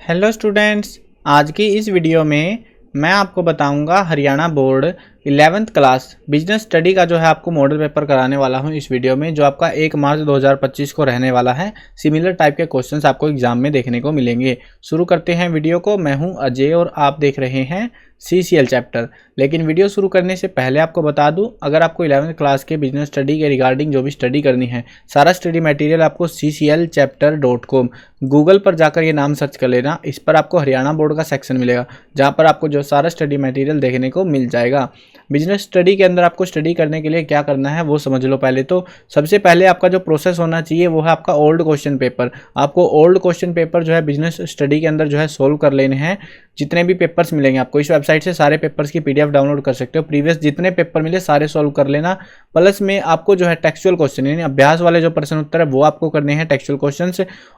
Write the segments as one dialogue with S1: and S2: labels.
S1: Hello students, आज की इस वीडियो में मैं आपको बताऊंगा Haryana board 11th class business study का जो है आपको मॉडल पेपर कराने वाला हूं इस वीडियो में, जो आपका 1 मार्च 2025 को रहने वाला है। सिमिलर टाइप के क्वेश्चंस आपको एग्जाम में देखने को मिलेंगे। शुरू करते हैं वीडियो को। मैं हूं अजय और आप देख रहे हैं CCL चैप्टर। लेकिन वीडियो शुरू करने से पहले आपको बता दूं, अगर आपको 11th क्लास के बिजनेस स्टडी के रिगार्डिंग जो भी स्टडी करनी है, सारा स्टडी मटेरियल आपको cclchapter.com गूगल पर जाकर ये नाम सर्च कर लेना। इस पर आपको हरियाणा बोर्ड का सेक्शन मिलेगा, जहाँ पर आपको जो सारा स्टडी मटेरियल देखने को मिल जाएगा। बिजनेस स्टडी के अंदर आपको स्टडी करने के लिए क्या करना है वो समझ लो। पहले तो सबसे पहले आपका जो प्रोसेस होना चाहिए वो है आपका ओल्ड क्वेश्चन पेपर। आपको ओल्ड क्वेश्चन पेपर जो है बिजनेस स्टडी के अंदर जो है सोल्व कर लेने हैं। जितने भी पेपर्स मिलेंगे आपको इस वेबसाइट से सारे पेपर्स की PDF डाउनलोड कर सकते हो। प्रीवियस जितने पेपर मिले सारे सोल्व कर लेना। प्लस में आपको जो है टेक्सचुअल क्वेश्चन यानी अभ्यास वाले जो प्रश्न उत्तर है वो आपको करने हैं टेक्सचुअल क्वेश्चन।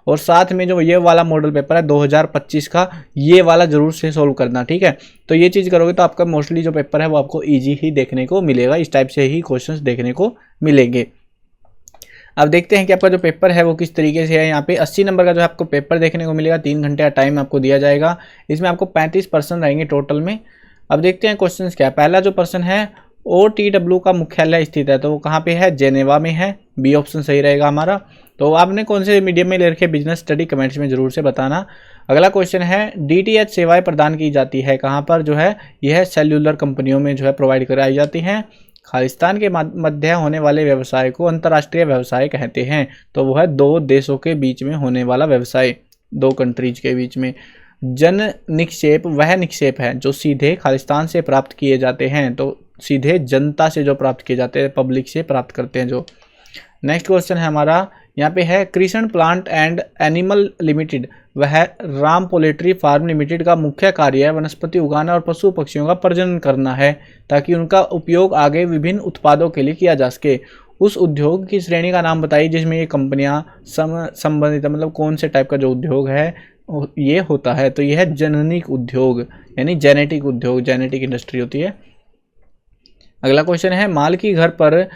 S1: और साथ में जो ये वाला मॉडल पेपर है 2025 का, ये वाला जरूर से सोल्व करना, ठीक है। तो ये चीज़ करोगे तो आपका मोस्टली जो पेपर है वो आपको ईजी ही देखने को मिलेगा। इस टाइप से ही क्वेश्चंस देखने को मिलेंगे। अब देखते हैं कि आपका जो पेपर है वो किस तरीके से है। यहाँ पे 80 नंबर का जो है आपको पेपर देखने को मिलेगा। 3 घंटे का टाइम आपको दिया जाएगा। इसमें आपको 35 प्रश्न रहेंगे टोटल में। अब देखते हैं क्वेश्चंस क्या है। पहला जो प्रश्न है, OTW का मुख्यालय स्थित है, तो वो कहाँ पे है? जेनेवा में है। बी ऑप्शन सही रहेगा हमारा। तो आपने कौन से मीडियम में ले रखे बिजनेस स्टडी कमेंट्स में जरूर से बताना। अगला क्वेश्चन है, DTH सेवाएं प्रदान की जाती है कहाँ पर? जो है यह सेल्यूलर कंपनियों में जो है प्रोवाइड कराई जाती हैं। खालिस्तान के मध्य होने वाले व्यवसाय को अंतर्राष्ट्रीय व्यवसाय कहते हैं, तो वो है 2 देशों के बीच में होने वाला व्यवसाय, 2 कंट्रीज के बीच में। जन निक्षेप वह निक्षेप है जो सीधे खालिस्तान से प्राप्त किए जाते हैं, तो सीधे जनता से जो प्राप्त किए जाते हैं, पब्लिक से प्राप्त करते हैं जो। नेक्स्ट क्वेश्चन है हमारा, यहाँ पे है Krishna plant and animal limited वह राम पोल्ट्री फार्म लिमिटेड का मुख्य कार्य है वनस्पति उगाना और पशु पक्षियों का प्रजनन करना है, ताकि उनका उपयोग आगे विभिन्न उत्पादों के लिए किया जा सके। उस उद्योग की श्रेणी का नाम बताइए जिसमें ये कंपनियां संबंधित, मतलब कौन से टाइप का जो उद्योग है ये होता है। तो यह है जननिक उद्योग यानी जेनेटिक उद्योग, जेनेटिक इंडस्ट्री होती है। अगला क्वेश्चन है, माल की घर पर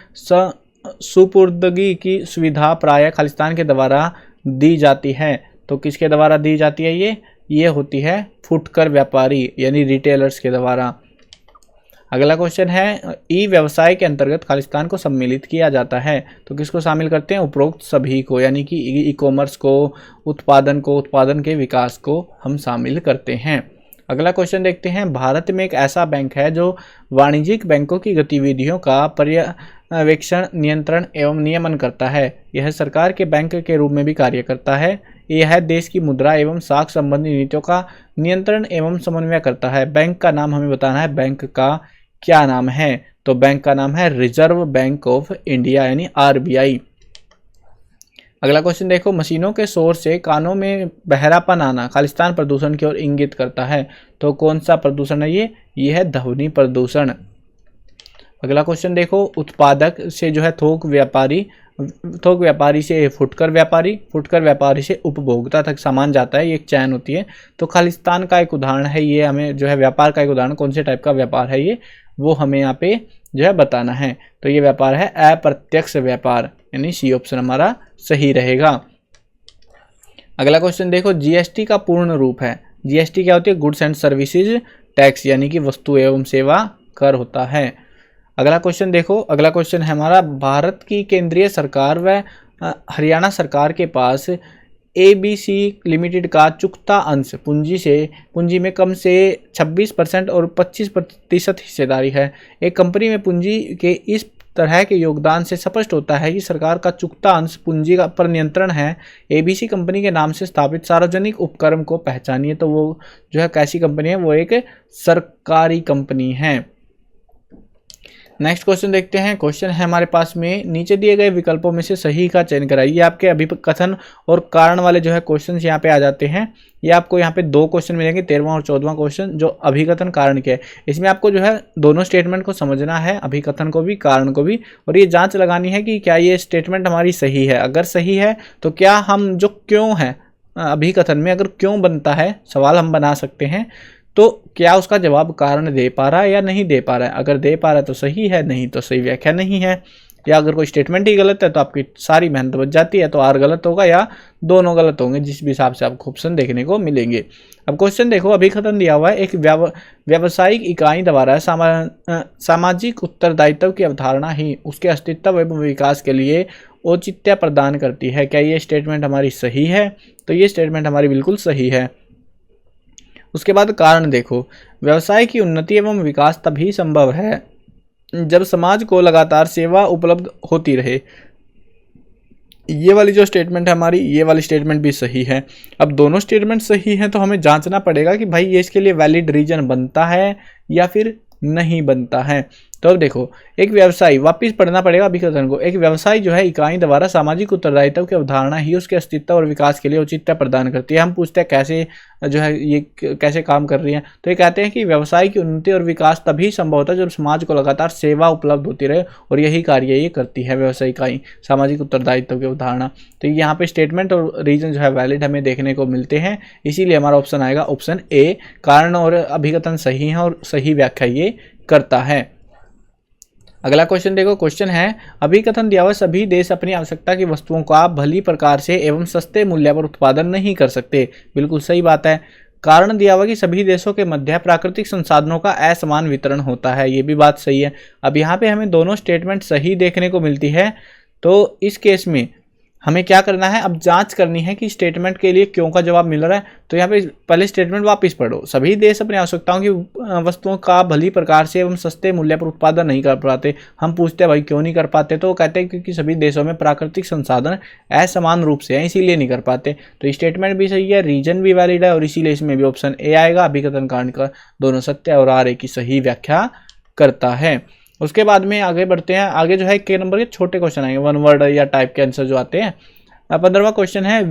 S1: सुपुर्दगी की सुविधा प्रायः खालिस्तान के द्वारा दी जाती है, तो किसके द्वारा दी जाती है? ये होती है फुटकर व्यापारी यानी रिटेलर्स के द्वारा। अगला क्वेश्चन है, ई व्यवसाय के अंतर्गत खालिस्तान को सम्मिलित किया जाता है, तो किसको शामिल करते हैं? उपरोक्त सभी को, यानी कि ई कॉमर्स को, उत्पादन के विकास को हम शामिल करते हैं। अगला क्वेश्चन देखते हैं, भारत में एक ऐसा बैंक है जो वाणिज्यिक बैंकों की गतिविधियों का पर्यवेक्षण, नियंत्रण एवं नियमन करता है। यह सरकार के बैंक के रूप में भी कार्य करता है। यह देश की मुद्रा एवं साख संबंधी नीतियों का नियंत्रण एवं समन्वय करता है। बैंक का नाम हमें बताना है, बैंक का क्या नाम है? तो बैंक का नाम है रिजर्व बैंक ऑफ इंडिया यानी RBI। अगला क्वेश्चन देखो, मशीनों के शोर से कानों में बहरापन आना खालिस्तान प्रदूषण की ओर इंगित करता है, तो कौन सा प्रदूषण है ये है ध्वनि प्रदूषण। अगला क्वेश्चन देखो, उत्पादक से जो है थोक व्यापारी से फुटकर व्यापारी से उपभोक्ता तक सामान जाता है, ये एक चैन होती है। तो खालिस्तान का एक उदाहरण है ये, हमें जो है व्यापार का एक उदाहरण कौन से टाइप का व्यापार है ये वो हमें यहाँ पे जो है बताना है। तो ये व्यापार है अप्रत्यक्ष व्यापार यानी C ऑप्शन हमारा सही रहेगा। अगला क्वेश्चन देखो, GST का पूर्ण रूप है। GST क्या होती है? गुड्स एंड सर्विसेज टैक्स यानी कि वस्तु एवं सेवा कर होता है। अगला क्वेश्चन देखो, अगला क्वेश्चन है हमारा, भारत की केंद्रीय सरकार व हरियाणा सरकार के पास ABC लिमिटेड का चुकता अंश पूंजी में कम से 26% और 25% हिस्सेदारी है। एक कंपनी में पूंजी के इस तरह के योगदान से स्पष्ट होता है कि सरकार का चुकता अंश पूंजी का पर नियंत्रण है। ABC कंपनी के नाम से स्थापित सार्वजनिक उपक्रम को पहचानिए, तो वो जो है कैसी कंपनी है? वो एक सरकारी कंपनी है। नेक्स्ट क्वेश्चन देखते हैं। क्वेश्चन है हमारे पास में, नीचे दिए गए विकल्पों में से सही का चयन कराइए। आपके अभिकथन और कारण वाले जो है क्वेश्चंस यहाँ पे आ जाते हैं। ये आपको यहाँ पे 2 क्वेश्चन मिलेंगे, 13वां और 14वां क्वेश्चन जो अभिकथन कारण के है। इसमें आपको जो है दोनों स्टेटमेंट को समझना है, अभिकथन को भी कारण को भी, और ये जांच लगानी है कि क्या ये स्टेटमेंट हमारी सही है। अगर सही है तो क्या हम जो क्यों है अभिकथन में, अगर क्यों बनता है सवाल हम बना सकते हैं, तो क्या उसका जवाब कारण दे पा रहा है या नहीं दे पा रहा है। अगर दे पा रहा है तो सही है, नहीं तो सही व्याख्या नहीं है। या अगर कोई स्टेटमेंट ही गलत है तो आपकी सारी मेहनत बच जाती है। तो आर गलत होगा या दोनों गलत होंगे, जिस भी हिसाब से आपको ऑप्शन देखने को मिलेंगे। अब क्वेश्चन देखो, अभिकथन दिया हुआ है, एक व्यावसायिक इकाई द्वारा सामाजिक उत्तरदायित्व की अवधारणा ही उसके अस्तित्व एवं विकास के लिए औचित्य प्रदान करती है। क्या ये स्टेटमेंट हमारी सही है? तो ये स्टेटमेंट हमारी बिल्कुल सही है। उसके बाद कारण देखो, व्यवसाय की उन्नति एवं विकास तभी संभव है जब समाज को लगातार सेवा उपलब्ध होती रहे। ये वाली जो स्टेटमेंट है हमारी, ये वाली स्टेटमेंट भी सही है। अब दोनों स्टेटमेंट सही हैं तो हमें जांचना पड़ेगा कि भाई ये इसके लिए वैलिड रीजन बनता है या फिर नहीं बनता है। तो अब देखो, एक व्यवसाय, वापिस पढ़ना पड़ेगा अभिकथन को, एक व्यवसाय जो है इकाई द्वारा सामाजिक उत्तरदायित्व की अवधारणा ही उसके अस्तित्व और विकास के लिए औचित्य प्रदान करती है। हम पूछते हैं कैसे जो है ये कैसे काम कर रही है, तो ये कहते हैं कि व्यवसाय की उन्नति और विकास तभी संभव होता है जब समाज को लगातार सेवा उपलब्ध होती रहे, और यही कार्य ये करती है व्यवसाय इकाई, सामाजिक उत्तरदायित्व की अवधारणा। तो यहाँ पे स्टेटमेंट और रीजन जो है वैलिड हमें देखने को मिलते हैं, इसीलिए हमारा ऑप्शन आएगा ऑप्शन ए, कारण और अभिकथन सही है और सही व्याख्या ये करता है। अगला क्वेश्चन देखो, क्वेश्चन है, अभिकथन दिया हुआ सभी देश अपनी आवश्यकता की वस्तुओं का भली प्रकार से एवं सस्ते मूल्य पर उत्पादन नहीं कर सकते। बिल्कुल सही बात है। कारण दिया हुआ कि सभी देशों के मध्य प्राकृतिक संसाधनों का असमान वितरण होता है। ये भी बात सही है। अब यहाँ पे हमें दोनों स्टेटमेंट सही देखने को मिलती है, तो इस केस में हमें क्या करना है, अब जांच करनी है कि स्टेटमेंट के लिए क्यों का जवाब मिल रहा है। तो यहाँ पे पहले स्टेटमेंट वापस पढ़ो, सभी देश अपनी आवश्यकताओं की वस्तुओं का भली प्रकार से एवं सस्ते मूल्य पर उत्पादन नहीं कर पाते। हम पूछते हैं भाई क्यों नहीं कर पाते, तो वो कहते हैं क्योंकि सभी देशों में प्राकृतिक संसाधन असमान रूप से हैं, इसीलिए नहीं कर पाते। तो स्टेटमेंट भी सही है, रीजन भी वैलिड है, और इसीलिए इसमें भी ऑप्शन ए आएगा, अभिकथन कारण का दोनों सत्य और आर ए की सही व्याख्या करता है। उसके बाद में आगे बढ़ते हैं। आगे जो है के नंबर के छोटे क्वेश्चन आएंगे, वन वर्ड या टाइप के आंसर जो आते हैं। 15वां क्वेश्चन है,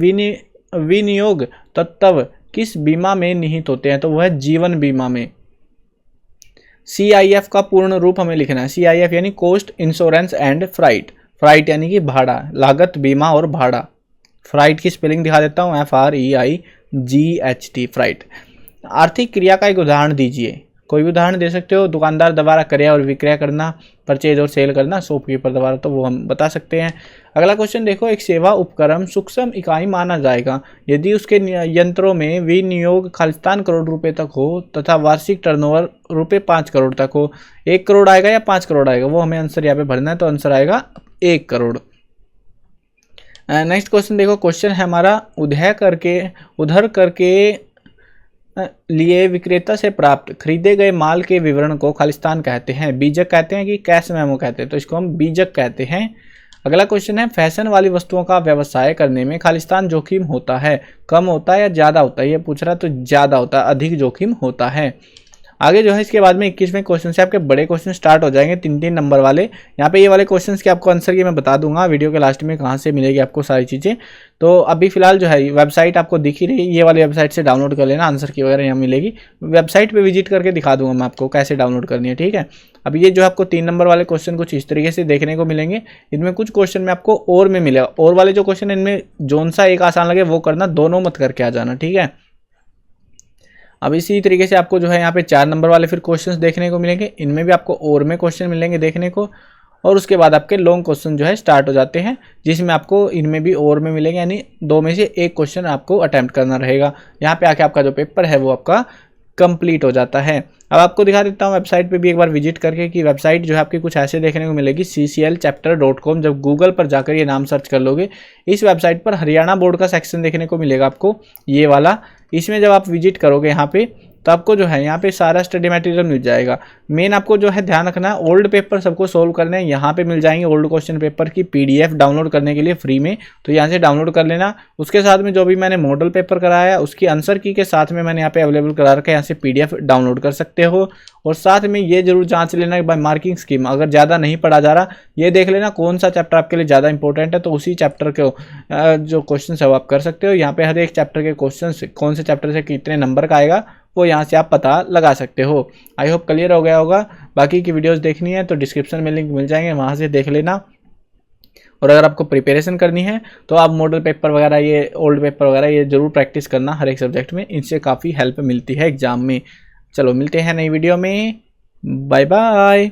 S1: विनियोग तत्व किस बीमा में निहित होते हैं? तो वह है जीवन बीमा में। CIF का पूर्ण रूप हमें लिखना है। CIF यानी cost insurance and freight. Freight यानी कि भाड़ा, लागत, बीमा और भाड़ा। फ्राइट की स्पेलिंग दिखा देता हूँ, FREIGHT, फ्राइट। आर्थिक क्रिया का एक उदाहरण दीजिए। कोई भी उदाहरण दे सकते हो, दुकानदार द्वारा क्रय और विक्रय करना, परचेज और सेल करना, शॉपकीपर द्वारा, तो वो हम बता सकते हैं। अगला क्वेश्चन देखो, एक सेवा उपक्रम सूक्ष्म इकाई माना जाएगा यदि उसके यंत्रों में विनियोग खालिस्तान करोड़ रुपए तक हो तथा वार्षिक टर्नओवर रुपए 5 करोड़ तक हो। 1 करोड़ आएगा या 5 करोड़ आएगा, वो हमें आंसर यहाँ पे भरना है, तो आंसर आएगा 1 करोड़। नेक्स्ट क्वेश्चन देखो, क्वेश्चन है हमारा, उधर करके लिए विक्रेता से प्राप्त खरीदे गए माल के विवरण को खालिस्तान कहते हैं, बीजक कहते हैं कि कैश मेमो कहते हैं? तो इसको हम बीजक कहते हैं। अगला क्वेश्चन है, फैशन वाली वस्तुओं का व्यवसाय करने में खालिस्तान जोखिम होता है, कम होता है या ज़्यादा होता है? ये पूछ रहा है, तो ज़्यादा होता है, अधिक जोखिम होता है। आगे जो है इसके बाद में 21वें क्वेश्चन से आपके बड़े क्वेश्चन स्टार्ट हो जाएंगे, 3-3 नंबर वाले। यहाँ पे ये वाले क्वेश्चंस के आपको आंसर की मैं बता दूंगा वीडियो के लास्ट में कहाँ से मिलेगी आपको सारी चीज़ें। तो अभी फिलहाल जो है वेबसाइट आपको दिख ही रही है, ये वाली वेबसाइट से डाउनलोड कर लेना, आंसर की वगैरह यहाँ मिलेगी। वेबसाइट पर विजिट करके दिखा दूंगा मैं आपको कैसे डाउनलोड करनी है, ठीक है। अब ये जो आपको 3 नंबर वाले क्वेश्चन कुछ इस तरीके से देखने को मिलेंगे। इनमें कुछ क्वेश्चन में आपको और में मिलेगा, और वाले जो क्वेश्चन इनमें जोन सा एक आसान लगे वो करना, दोनों मत करके आ जाना, ठीक है। अब इसी तरीके से आपको जो है यहाँ पे 4 नंबर वाले फिर क्वेश्चंस देखने को मिलेंगे, इनमें भी आपको और में क्वेश्चन मिलेंगे देखने को, और उसके बाद आपके लॉन्ग क्वेश्चन जो है स्टार्ट हो जाते हैं, जिसमें आपको इनमें भी और में मिलेंगे, यानी 2 में से 1 क्वेश्चन आपको अटेम्प्ट करना रहेगा। यहाँ पे आके आपका जो पेपर है वो आपका कंप्लीट हो जाता है। अब आपको दिखा देता हूँ वेबसाइट पे भी एक बार विजिट करके कि वेबसाइट जो है आपकी कुछ ऐसे देखने को मिलेगी, cclchapter.com। जब गूगल पर जाकर ये नाम सर्च कर लोगे, इस वेबसाइट पर हरियाणा बोर्ड का सेक्शन देखने को मिलेगा आपको, ये वाला। इसमें जब आप विजिट करोगे यहाँ पे, तो आपको जो है यहाँ पे सारा स्टडी मटेरियल मिल जाएगा। मेन आपको जो है ध्यान रखना है, ओल्ड पेपर सबको सोल्व करने हैं, यहाँ पे मिल जाएंगे ओल्ड क्वेश्चन पेपर की PDF डाउनलोड करने के लिए फ्री में, तो यहाँ से डाउनलोड कर लेना। उसके साथ में जो भी मैंने मॉडल पेपर कराया उसकी आंसर की के साथ में मैंने यहाँ पे अवेलेबल करा रखा है, यहाँ से PDF डाउनलोड कर सकते हो। और साथ में ये जरूर जांच लेना कि भाई मार्किंग स्कीम अगर ज़्यादा नहीं पढ़ा जा रहा, ये देख लेना कौन सा चैप्टर आपके लिए ज़्यादा इंपॉर्टेंट है, तो उसी चैप्टर के जो क्वेश्चन है वो आप कर सकते हो। यहाँ पे हर एक चैप्टर के क्वेश्चन कौन से चैप्टर से कितने नंबर का आएगा वो यहाँ से आप पता लगा सकते हो। आई होप क्लियर हो गया होगा। बाकी की वीडियोस देखनी है तो डिस्क्रिप्शन में लिंक मिल जाएंगे, वहाँ से देख लेना। और अगर आपको प्रिपरेशन करनी है तो आप मॉडल पेपर वगैरह, ये ओल्ड पेपर वगैरह, ये जरूर प्रैक्टिस करना हर एक सब्जेक्ट में, इनसे काफ़ी हेल्प मिलती है एग्जाम में। चलो मिलते हैं नई वीडियो में, बाय बाय।